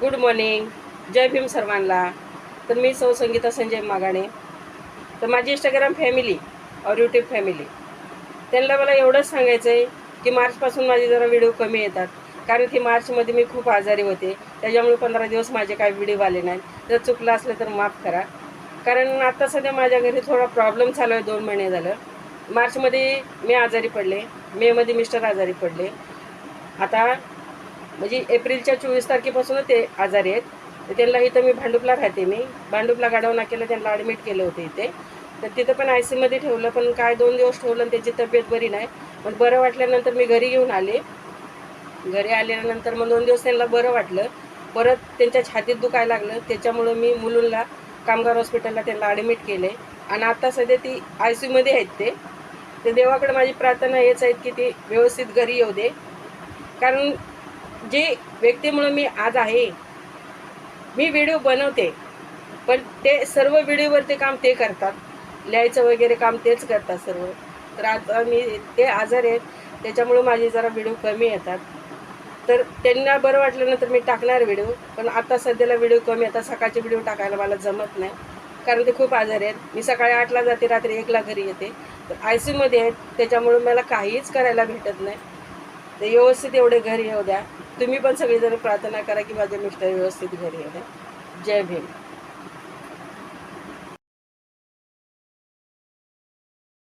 Good morning, जय भीम सर्वांना. तर मी संगीता संजय मागाणे. तर माझी इंस्टाग्राम फॅमिली और यूट्यूब फॅमिली त्यांना मला एवढंच सांगायचं आहे की मार्चपासून माझे जरा व्हिडिओ कमी येतात, कारण की मार्चमध्ये मी खूप आजारी होते. त्याच्यामुळे 15 दिवस माझे काही व्हिडिओ आले नाहीत. जर चुकलं असलं तर माफ करा, कारण आता सध्या माझ्या घरी थोडा प्रॉब्लेम चालू आहे. 2 महिने झालं. मार्चमध्ये मी आजारी पडले, मेमध्ये मिस्टर आजारी पडले. आता म्हणजे एप्रिलच्या 24 तारखेपासून ते आजारी आहेत. तर त्यांना इथं मी भांडुपला राहते. मी भांडुपला गाडव नाक्याला त्यांना ॲडमिट केलं होतं इथे. तर तिथं पण ICयूमध्ये ठेवलं, पण काय 2 दिवस ठेवलं आणि त्याची तब्येत बरी नाही. पण बरं वाटल्यानंतर मी घरी घेऊन आले. घरी आल्यानंतर मग 2 दिवस त्यांना बरं वाटलं. परत त्यांच्या छातीत दुखायला लागलं. त्याच्यामुळं मी मुलुंडला कामगार हॉस्पिटलला त्यांना ॲडमिट केले आणि आता सध्या ती ICयूमध्ये आहेत ते. तर देवाकडे माझी प्रार्थना हेच आहेत की ते व्यवस्थित घरी येऊ दे, कारण जे व्यक्तीमुळे मी आज आहे. मी व्हिडिओ बनवते, पण ते सर्व व्हिडिओवरती काम ते करतात, लिहायचं वगैरे काम तेच करतात सर्व. तर आता मी ते आजारी आहेत, त्याच्यामुळे माझे जरा व्हिडिओ कमी येतात. तर त्यांना बरं वाटल्यानंतर मी टाकणार व्हिडिओ, पण आता सध्याला व्हिडिओ कमी येतात. सकाळचे व्हिडिओ टाकायला मला जमत नाही, कारण ते खूप आजारी आहेत. मी सकाळी 8ला जाते, रात्री 1ला घरी येते. तर ICयूमध्ये आहेत, त्याच्यामुळे मला काहीच करायला भेटत नाही. ते व्यवस्थित एवढे घरी येऊ द्या. तुम्ही पण सगळेजण प्रार्थना करा की माझे मिस्टर व्यवस्थित घरी येऊ द्या. जय भीम.